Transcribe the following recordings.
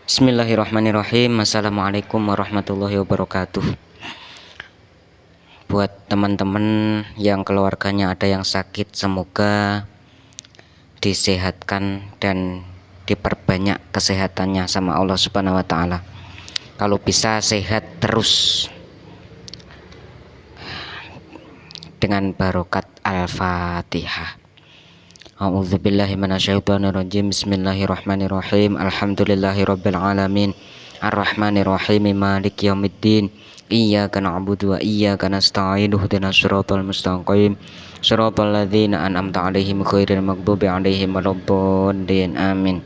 Bismillahirrahmanirrahim. Assalamualaikum warahmatullahi wabarakatuh. Buat teman-teman yang keluarganya ada yang sakit, semoga disehatkan dan diperbanyak kesehatannya sama Allah Subhanahu wa taala. Kalau bisa sehat terus dengan barokat Al-Fatihah. A'udzubillahi minasyaitonirrajim. Bismillahirrahmanirrahim. Alhamdulillahirabbil alamin. Arrahmanirrahim. Maliki yaumiddin. Iyyaka na'budu wa iyyaka nasta'in. Ihdinas siratal mustaqim. Shiratal ladzina an'amta 'alaihim ghairil maghdubi 'alaihim waladdallin. Amin.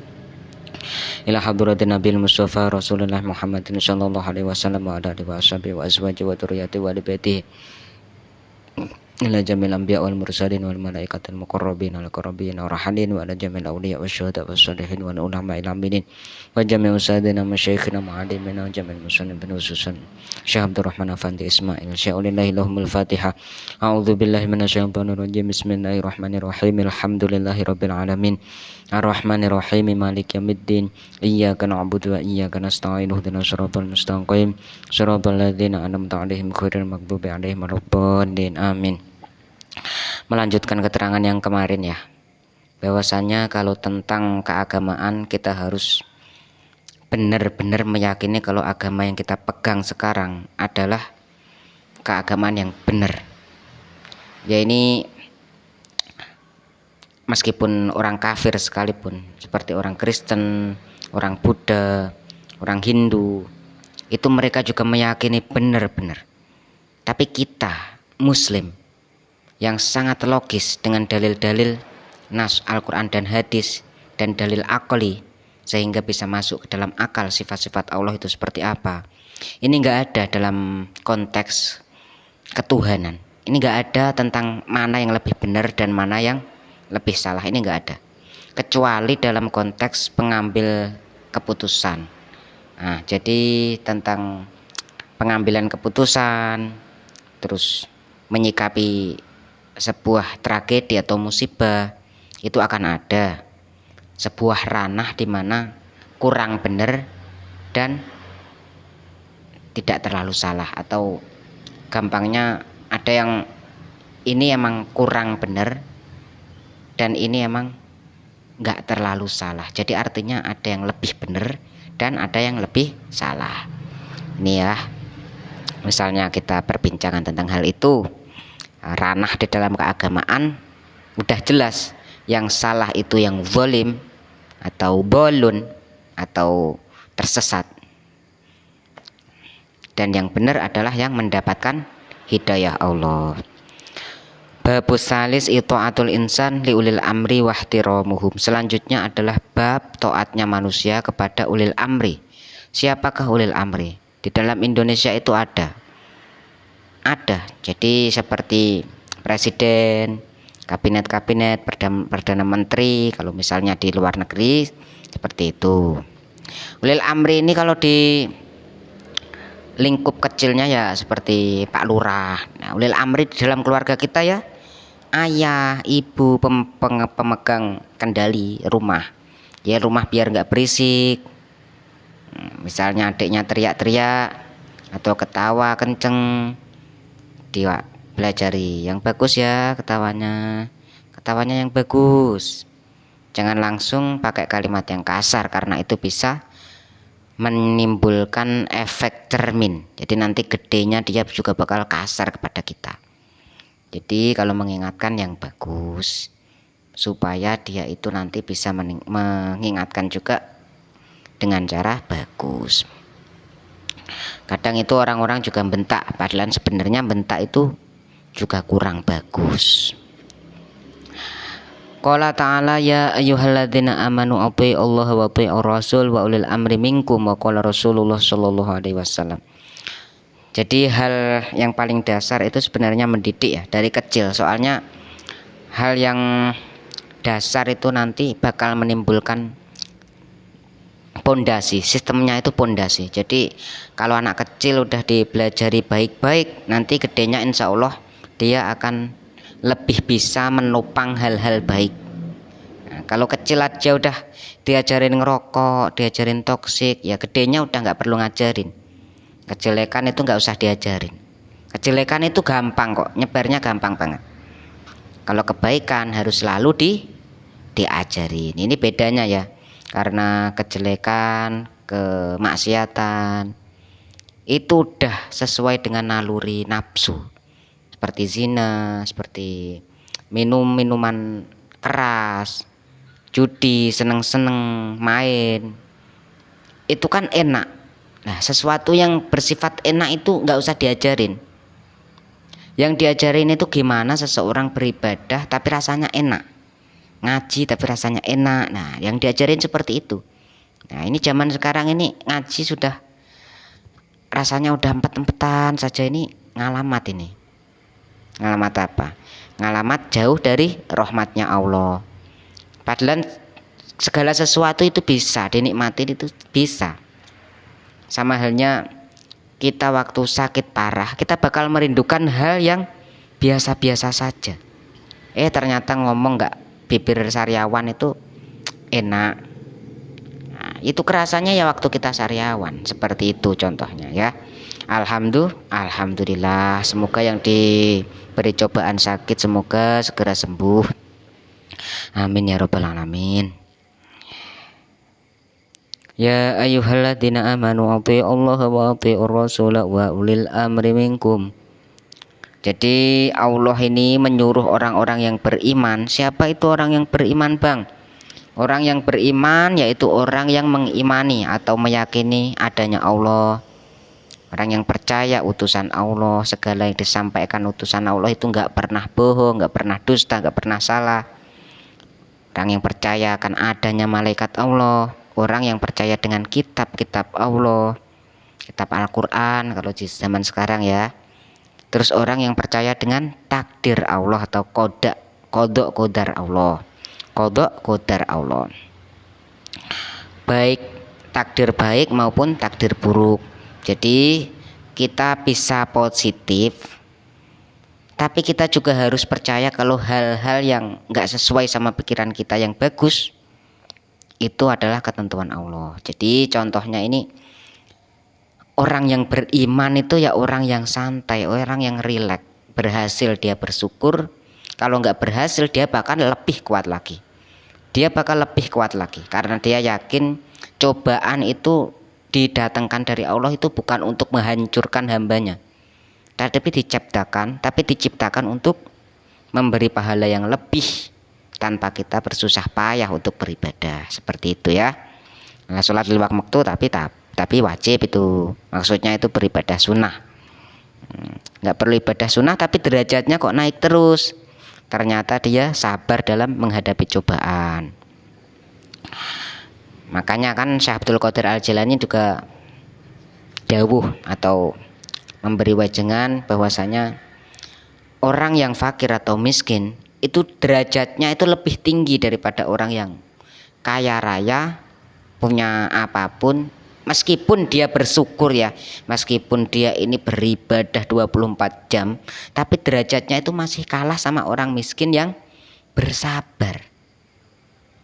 Ila hadratin Nabil Mustafa Rasulullah Muhammadin sallallahu alaihi wasallam wa ala alihi washabihi wa azwajihi wa dzurriyyatihi wa ali baitihi ila jamil anbiya wal mursalin wal malaikatil muqarrabin wal qarabin wa rahalin wa ala jamil awliya wasyuhada wassalihin wal ulama il aminin wa jami'u usadina masyayikhina mu'allimina wa jamil muslimin bin ususan Syekh Abdurrahman Afandi Ismail sya'ulillahi lahumul Fatihah. A'udzu billahi minasyaitonir rajim. Bismillahirrahmanirrahim. Alhamdulillahirabbil alamin. Arrahmanirrahim. Maliki yaumiddin. Iyyaka na'budu wa iyyaka nasta'in. Ihdinas siratal mustaqim. Shiratal ladzina an'amta 'alaihim ghairil maghdubi 'alaihim waladdallin. Amin. Melanjutkan keterangan yang kemarin ya, bahwasanya kalau tentang keagamaan kita harus benar-benar meyakini kalau agama yang kita pegang sekarang adalah keagamaan yang benar. Ya ini meskipun orang kafir sekalipun, seperti orang Kristen, orang Buddha, orang Hindu, itu mereka juga meyakini benar-benar. Tapi kita Muslim yang sangat logis dengan dalil-dalil nas Al-Quran dan hadis dan dalil akli, sehingga bisa masuk ke dalam akal sifat-sifat Allah itu seperti apa. Ini enggak ada dalam konteks ketuhanan. Ini enggak ada tentang mana yang lebih benar dan mana yang lebih salah. Ini enggak ada, kecuali dalam konteks pengambil keputusan. Nah, jadi tentang pengambilan keputusan, terus menyikapi sebuah tragedi atau musibah, itu akan ada sebuah ranah di mana kurang benar dan tidak terlalu salah, atau gampangnya ada yang ini emang kurang benar dan ini emang nggak terlalu salah. Jadi artinya ada yang lebih benar dan ada yang lebih salah. Ini ya, misalnya kita perbincangan tentang hal itu, ranah di dalam keagamaan udah jelas. Yang salah itu yang zalim atau bolun atau tersesat, dan yang benar adalah yang mendapatkan hidayah Allah. Babus salis itaatul insan liulil amri wahtiramuhum. Selanjutnya adalah bab taatnya manusia kepada ulil amri. Siapakah ulil amri? Di dalam Indonesia itu ada. Jadi seperti presiden, kabinet-kabinet, perdana menteri, kalau misalnya di luar negeri seperti itu. Ulil amri ini kalau di lingkup kecilnya ya seperti Pak Lurah. Nah, ulil amri di dalam keluarga kita ya ayah, ibu, pemegang kendali rumah. Ya rumah biar nggak berisik. Misalnya adiknya teriak-teriak atau ketawa kenceng, dia belajari yang bagus ya, ketawanya yang bagus. Jangan langsung pakai kalimat yang kasar, karena itu bisa menimbulkan efek cermin. Jadi nanti gedenya dia juga bakal kasar kepada kita. Jadi kalau mengingatkan yang bagus, supaya dia itu nanti bisa mengingatkan juga dengan cara bagus. Kadang itu orang-orang juga bentak, padahal sebenarnya bentak itu juga kurang bagus. Qala ta'ala ya ayyuhalladzina amanu athi'u Allah wa athi'ur rasul wa ulil amri minkum wa qala Rasulullah sallallahu alaihi wasallam. Jadi hal yang paling dasar itu sebenarnya mendidik ya dari kecil. Soalnya hal yang dasar itu nanti bakal menimbulkan pondasi, sistemnya itu pondasi. Jadi kalau anak kecil udah dipelajari baik-baik, nanti gedenya insya Allah dia akan lebih bisa menopang hal-hal baik. Nah, kalau kecil aja udah diajarin ngerokok, diajarin toksik, ya gedenya udah nggak perlu ngajarin. Kejelekan itu nggak usah diajarin. Kejelekan itu gampang kok, nyebarnya gampang banget. Kalau kebaikan harus selalu diajarin. Ini bedanya ya. Karena kejelekan, kemaksiatan itu udah sesuai dengan naluri nafsu. Seperti zina, seperti minuman keras, judi, seneng-seneng main. Itu kan enak. Nah, sesuatu yang bersifat enak itu nggak usah diajarin. Yang diajarin itu gimana seseorang beribadah tapi rasanya enak, ngaji tapi rasanya enak. Nah, yang diajarin seperti itu. Nah, ini zaman sekarang ini ngaji sudah rasanya udah empet-empetan saja. Ini ngalamat ini. Ngalamat apa? Ngalamat jauh dari rahmatnya Allah. Padahal segala sesuatu itu bisa dinikmati, itu bisa. Sama halnya kita waktu sakit parah, kita bakal merindukan hal yang biasa-biasa saja. Ternyata ngomong nggak bibir sariawan itu enak. Nah, itu kerasanya ya waktu kita sariawan. Seperti itu contohnya ya. Alhamdulillah, semoga yang diberi cobaan sakit semoga segera sembuh. Amin ya rabbal alamin. Ya ayyuhalladzina amanu athi'ullaha wa athi'ur rasul wa ulil amri minkum. Jadi Allah ini menyuruh orang-orang yang beriman. Siapa itu orang yang beriman, Bang? Orang yang beriman yaitu orang yang mengimani atau meyakini adanya Allah. Orang yang percaya utusan Allah, segala yang disampaikan utusan Allah itu nggak pernah bohong, nggak pernah dusta, nggak pernah salah. Orang yang percaya akan adanya malaikat Allah, orang yang percaya dengan kitab-kitab Allah, kitab Al-Quran kalau di zaman sekarang ya. Terus orang yang percaya dengan takdir Allah atau kodok kodar Allah, kodok kodar Allah, baik takdir baik maupun takdir buruk. Jadi kita bisa positif, tapi kita juga harus percaya kalau hal-hal yang nggak sesuai sama pikiran kita yang bagus itu adalah ketentuan Allah. Jadi contohnya ini, orang yang beriman itu ya orang yang santai, orang yang rileks. Berhasil dia bersyukur, kalau nggak berhasil dia bahkan lebih kuat lagi. Dia bakal lebih kuat lagi karena dia yakin cobaan itu didatangkan dari Allah itu bukan untuk menghancurkan hambanya, tapi diciptakan untuk memberi pahala yang lebih tanpa kita bersusah payah untuk beribadah. Seperti itu ya. Nah, sholat lima waktu tapi wajib itu, maksudnya itu beribadah sunnah. Nggak perlu ibadah sunnah tapi derajatnya kok naik terus. Ternyata dia sabar dalam menghadapi cobaan. Makanya kan Syekh Abdul Qadir Al-Jilani juga dawuh atau memberi wajangan bahwasanya orang yang fakir atau miskin itu derajatnya itu lebih tinggi daripada orang yang kaya raya, punya apapun. Meskipun dia bersyukur ya, meskipun dia ini beribadah 24 jam, tapi derajatnya itu masih kalah sama orang miskin yang bersabar.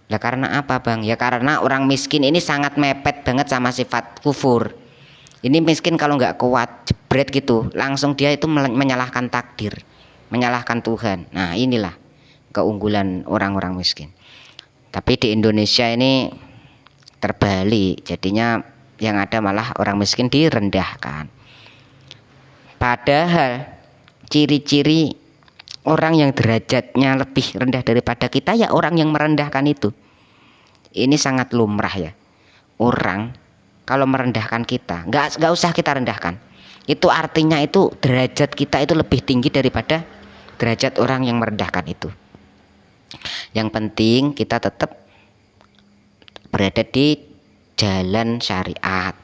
Lah karena apa, Bang? Ya karena orang miskin ini sangat mepet banget sama sifat kufur. Ini miskin kalau nggak kuat jebret gitu, langsung dia itu menyalahkan takdir, menyalahkan Tuhan. Nah, inilah keunggulan orang-orang miskin. Tapi di Indonesia ini terbalik, jadinya yang ada malah orang miskin direndahkan. Padahal ciri-ciri orang yang derajatnya lebih rendah daripada kita ya orang yang merendahkan itu. Ini sangat lumrah ya. Orang kalau merendahkan kita, nggak usah kita rendahkan. Itu artinya itu derajat kita itu lebih tinggi daripada derajat orang yang merendahkan itu. Yang penting kita tetap berada di jalan syariat.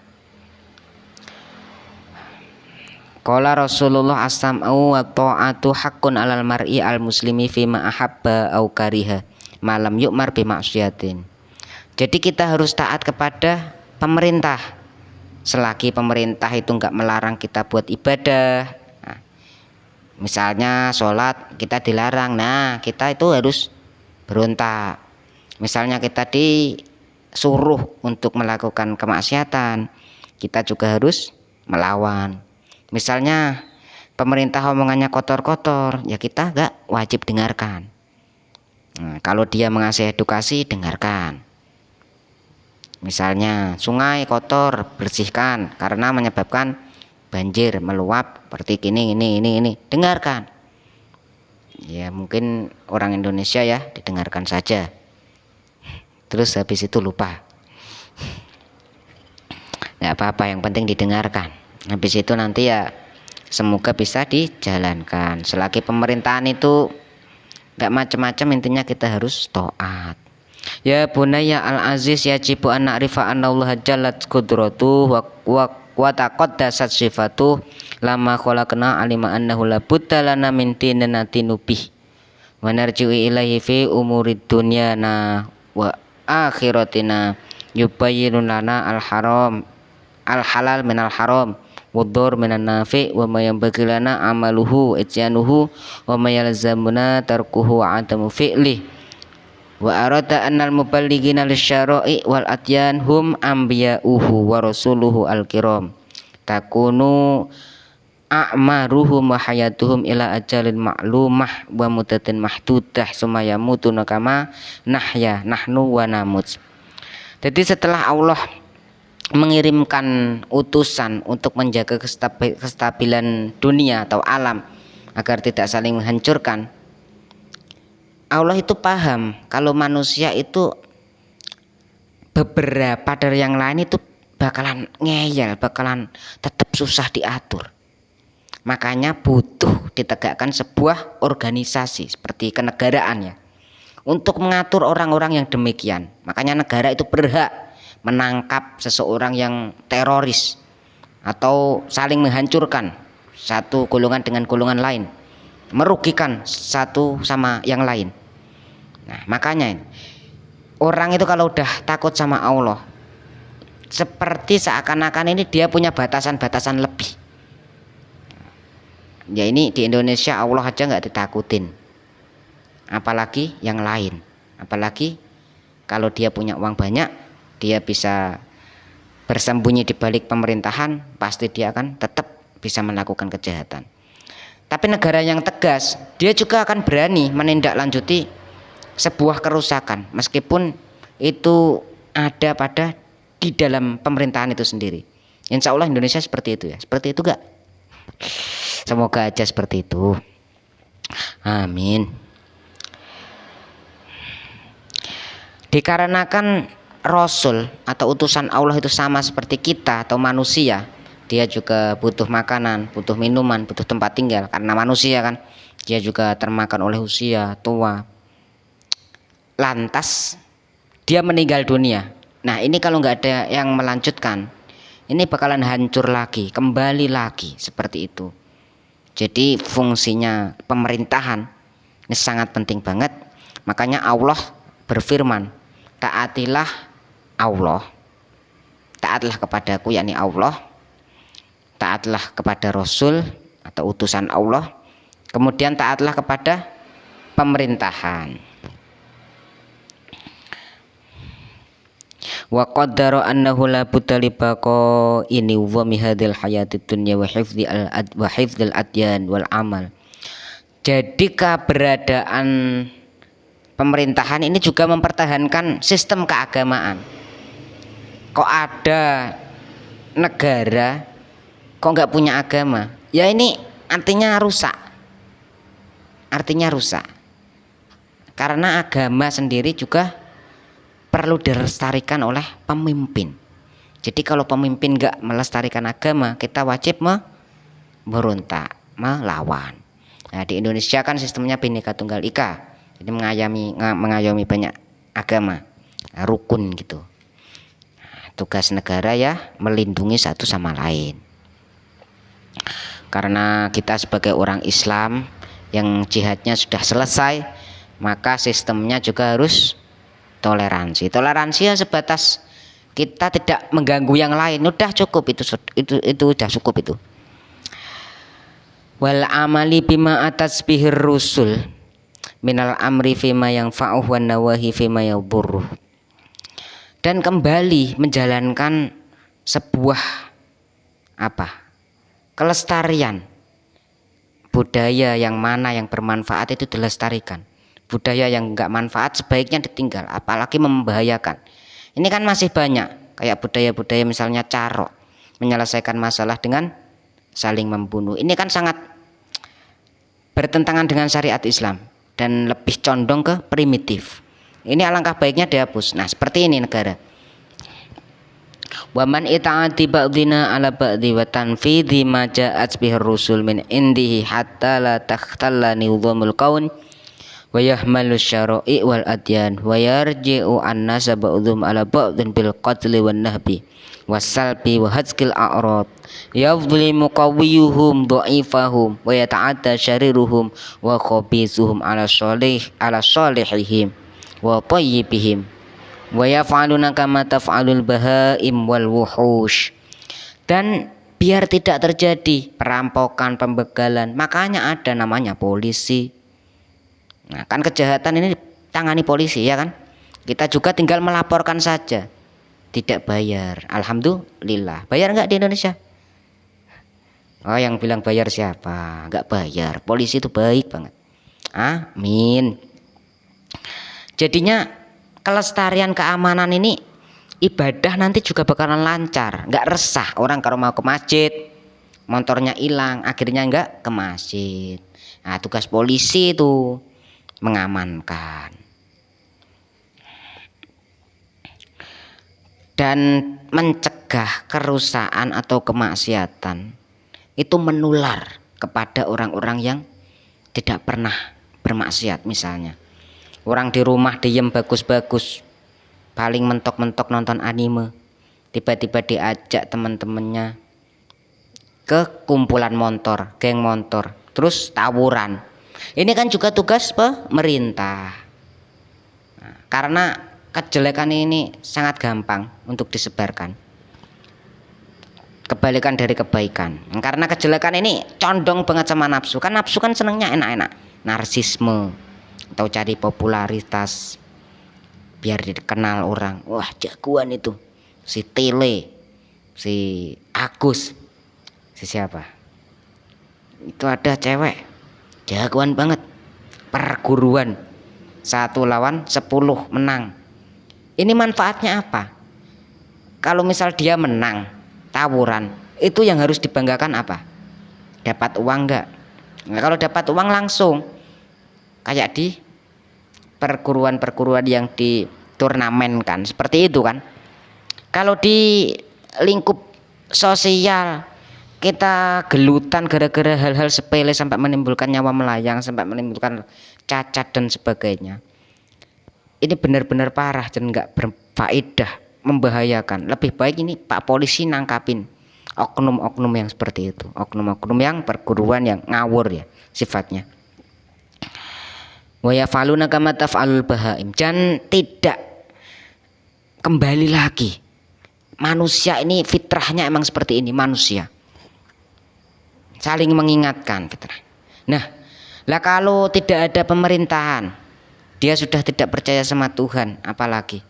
Qala Rasulullah as-sam'u wa ta'atu haqqun 'alal mar'i al-muslimi fima ahabba au kariha malam yu'mar bi ma'siyatin. Jadi kita harus taat kepada pemerintah selagi pemerintah itu enggak melarang kita buat ibadah. Nah, misalnya sholat kita dilarang, nah kita itu harus berontak. Misalnya kita disuruh untuk melakukan kemaksiatan, kita juga harus melawan. Misalnya pemerintah omongannya kotor-kotor, ya kita nggak wajib dengarkan. Nah, kalau dia mengasih edukasi, dengarkan. Misalnya sungai kotor, bersihkan karena menyebabkan banjir meluap seperti ini, dengarkan. Ya mungkin orang Indonesia ya, didengarkan saja. Terus habis itu lupa. Nggak apa-apa, yang penting didengarkan. Habis itu nanti ya semoga bisa dijalankan. Selagi pemerintahan itu nggak macam-macam, intinya kita harus taat. Ya bunayya al-aziz yajibu an na'rifa anna Allah jallat qudratuh wa taqaddasat sifatuh lama khalaqna alima annahu la budda lana min dinin natinu bih wa narji'u ilaihi fi umurid dunyana wa akhiratina yubayyinu lana al-haram al-halal minal haram wadur minan nafi wa ma yanbaghi lana amaluhu ijyanuhu wa ma yalzamuna tarkuhu wa adamu fi'li wa arada annal muballighina lisyara'i wal adyan hum anbiya'uhu wa rasuluhu al-kiram takunu a'maruhum wa hayatuhum ila ajalin ma'lumah wa muddatin mahdudah summa yamutuna kama nahnu wa namut. Jadi setelah Allah mengirimkan utusan untuk menjaga kestabilan dunia atau alam agar tidak saling menghancurkan, Allah itu paham kalau manusia itu beberapa dari yang lain itu bakalan ngeyel, bakalan tetap susah diatur. Makanya butuh ditegakkan sebuah organisasi seperti kenegaraan ya, untuk mengatur orang-orang yang demikian. Makanya negara itu berhak menangkap seseorang yang teroris atau saling menghancurkan satu golongan dengan golongan lain, merugikan satu sama yang lain. Nah makanya orang itu kalau udah takut sama Allah, seperti seakan-akan ini dia punya batasan-batasan lebih. Ya ini di Indonesia Allah aja nggak ditakutin, apalagi yang lain. Apalagi kalau dia punya uang banyak, dia bisa bersembunyi di balik pemerintahan, pasti dia akan tetap bisa melakukan kejahatan. Tapi negara yang tegas, dia juga akan berani menindaklanjuti sebuah kerusakan meskipun itu ada pada di dalam pemerintahan itu sendiri. Insya Allah Indonesia seperti itu ya. Seperti itu gak? Semoga aja seperti itu. Amin. Dikarenakan Rasul atau utusan Allah itu sama seperti kita atau manusia, dia juga butuh makanan, butuh minuman, butuh tempat tinggal. Karena manusia kan, dia juga termakan oleh usia tua. Lantas dia meninggal dunia. Nah ini kalau nggak ada yang melanjutkan, ini bakalan hancur lagi, kembali lagi seperti itu. Jadi fungsinya pemerintahan ini sangat penting banget. Makanya Allah berfirman, taatilah Allah, taatlah kepadaku yakni Allah, taatlah kepada Rasul atau utusan Allah, kemudian taatlah kepada pemerintahan. Wa qaddara annahu la budda li baqa'i wa mihadil hayatid dunya wa hifdzil adyan wal amal. Jadi keberadaan pemerintahan ini juga mempertahankan sistem keagamaan. Kok ada negara kok nggak punya agama? Ya ini artinya rusak. Artinya rusak. Karena agama sendiri juga perlu dilestarikan oleh pemimpin. Jadi kalau pemimpin nggak melestarikan agama, kita wajib memberontak, melawan. Nah di Indonesia kan sistemnya Bhinneka Tunggal Ika, jadi mengayomi banyak agama, rukun gitu. Tugas negara ya melindungi satu sama lain. Karena kita sebagai orang Islam yang jihadnya sudah selesai, maka sistemnya juga harus toleransi. Toleransi ya sebatas kita tidak mengganggu yang lain, udah cukup itu udah cukup itu. Wal amali bima atas bihir rusul, minal amri fima yanfa'uhu wan nawahi fima yadhurruh. Dan kembali menjalankan sebuah kelestarian budaya yang mana yang bermanfaat itu dilestarikan. Budaya yang enggak manfaat sebaiknya ditinggal, apalagi membahayakan. Ini kan masih banyak kayak budaya-budaya misalnya carok, menyelesaikan masalah dengan saling membunuh. Ini kan sangat bertentangan dengan syariat Islam dan lebih condong ke primitif. Ini alangkah baiknya dihapus. Nah, seperti ini negara. Waman ita'ati ba'dina ala ba'di wa tanfidhi ma ja'at bihir rusul min indihi hatta la takhtalla nizamul kaun wa yahmalu syara'i wal adyan wa yarji'u an-nasa ba'dhum ala ba'din bil qatli wan nahbi wasalbi wa hadzkil a'rad yadhlimu qawiyuhum dha'ifahum wa yata'adda syariruhum wa khabisuhum ala salihihim wa tayyibihim wa yaf'aluna kama taf'alul bahaim wal wuhush. Dan biar tidak terjadi perampokan, pembegalan, makanya ada namanya polisi. Nah, kan kejahatan ini tangani polisi, ya kan? Kita juga tinggal melaporkan saja, tidak bayar. Alhamdulillah. Bayar nggak di Indonesia? Oh, yang bilang bayar siapa? Nggak bayar. Polisi itu baik banget. Amin. Jadinya kelestarian keamanan ini ibadah nanti juga bakalan lancar, nggak resah. Orang kalau mau ke masjid motornya hilang, akhirnya nggak ke masjid. Nah, tugas polisi itu mengamankan dan mencegah kerusakan atau kemaksiatan itu menular kepada orang-orang yang tidak pernah bermaksiat. Misalnya orang di rumah diem bagus-bagus, paling mentok-mentok nonton anime, tiba-tiba diajak teman-temannya ke kumpulan motor, geng motor, terus tawuran. Ini kan juga tugas pemerintah. Nah, karena kejelekan ini sangat gampang untuk disebarkan, kebalikan dari kebaikan. Karena kejelekan ini condong banget sama nafsu. Kan nafsu kan senengnya enak-enak, narsisme atau cari popularitas biar dikenal orang. Wah, jagoan itu si Tele, si Agus, si siapa itu, ada cewek jagoan banget, perguruan 1 lawan 10 menang. Ini manfaatnya apa? Kalau misal dia menang tawuran, itu yang harus dibanggakan apa? Dapat uang enggak? Nah, kalau dapat uang langsung kayak di perguruan-perguruan yang di turnamen kan, seperti itu kan. Kalau di lingkup sosial kita gelutan gara-gara hal-hal sepele sampai menimbulkan nyawa melayang, sampai menimbulkan cacat dan sebagainya. Ini benar-benar parah dan nggak berfaedah, membahayakan. Lebih baik ini Pak Polisi nangkapin oknum-oknum yang seperti itu, oknum-oknum yang perguruan yang ngawur ya sifatnya. Wa yaf'aluna kama taf'alul bahaim. Dan tidak kembali lagi. Manusia ini fitrahnya emang seperti ini, manusia saling mengingatkan fitrah. Nah, lah kalau tidak ada pemerintahan, dia sudah tidak percaya sama Tuhan, apalagi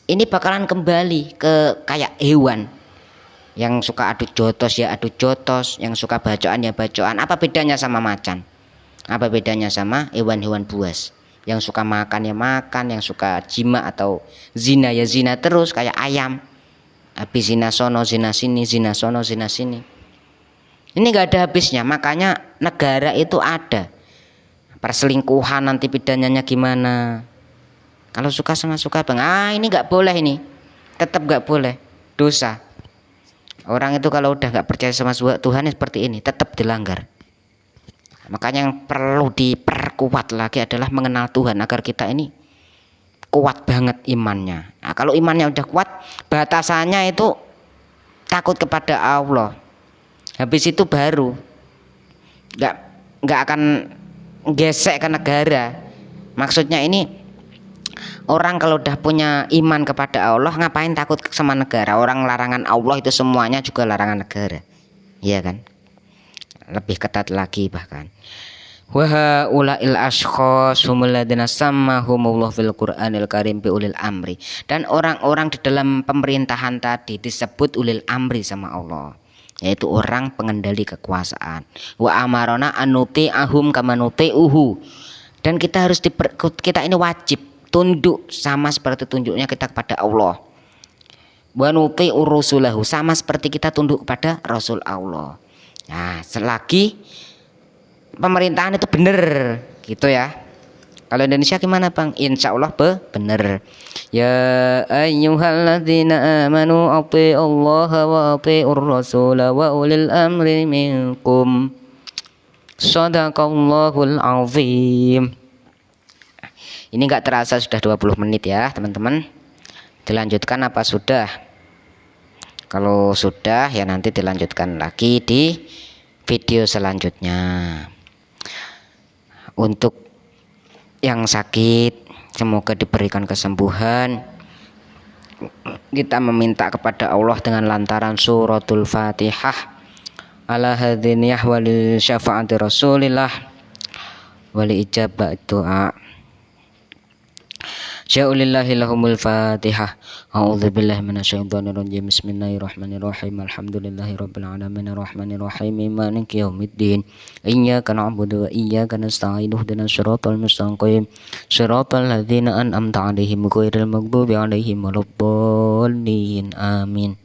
ini bakalan kembali ke kayak hewan yang suka adu jotos ya adu jotos, yang suka bacoan ya bacoan. Apa bedanya sama macan? Apa bedanya sama hewan-hewan buas yang suka makan ya makan, yang suka jima atau zina ya zina terus kayak ayam, habis zina sono zina sini, zina sono zina sini. Ini nggak ada habisnya. Makanya negara itu ada perselingkuhan, nanti pidananya gimana. Kalau suka sama suka bang, ini nggak boleh, ini tetap nggak boleh, dosa. Orang itu kalau udah nggak percaya sama Tuhan seperti ini tetap dilanggar. Makanya yang perlu diperkuat lagi adalah mengenal Tuhan agar kita ini kuat banget imannya. Nah, kalau imannya udah kuat, batasannya itu takut kepada Allah. Habis itu baru nggak akan gesek ke negara. Maksudnya ini orang kalau udah punya iman kepada Allah, ngapain takut sama negara? Orang larangan Allah itu semuanya juga larangan negara, iya kan? Lebih ketat lagi bahkan. Wa haula'il ashkhas humul ladzina sammahumullah fil Qur'anil Karim bi ulil amri. Dan orang-orang di dalam pemerintahan tadi disebut ulil amri sama Allah, yaitu orang pengendali kekuasaan. Wa amarona anuti ahum kama nuti'uhu. Dan kita harus kita ini wajib tunduk sama seperti tunduknya kita kepada Allah. Wa nuti'ur rusulahu, sama seperti kita tunduk kepada Rasul Allah. Nah, selagi pemerintahan itu benar gitu ya. Kalau Indonesia gimana Bang? Insya Allah benar. Ya ayyuhalladzina amanu athi'ullaha wa athi'ur rasula wa ulil amri minkum. Shadaqallahul azim. Ini enggak terasa sudah 20 menit ya teman-teman. Dilanjutkan apa sudah? Kalau sudah ya nanti dilanjutkan lagi di video selanjutnya. Untuk yang sakit semoga diberikan kesembuhan. Kita meminta kepada Allah dengan lantaran suratul Fatihah ala hadiniyah walil syafaati Rasulillah wali ijabah doa. Sya'ulillahi lahumul Fatihah. A'udzubillahi minasyaitonir rajim. Bismillahirrahmanirrahim. Alhamdulillahi rabbil alamin arrahmanir rahim maliki yaumiddin. Iyyaka na'budu wa iyyaka nasta'in. Ihdinas siratal mustaqim. Siratal ladzina an'amta 'alaihim ghairil maghdubi 'alaihim waladdallin. Amin.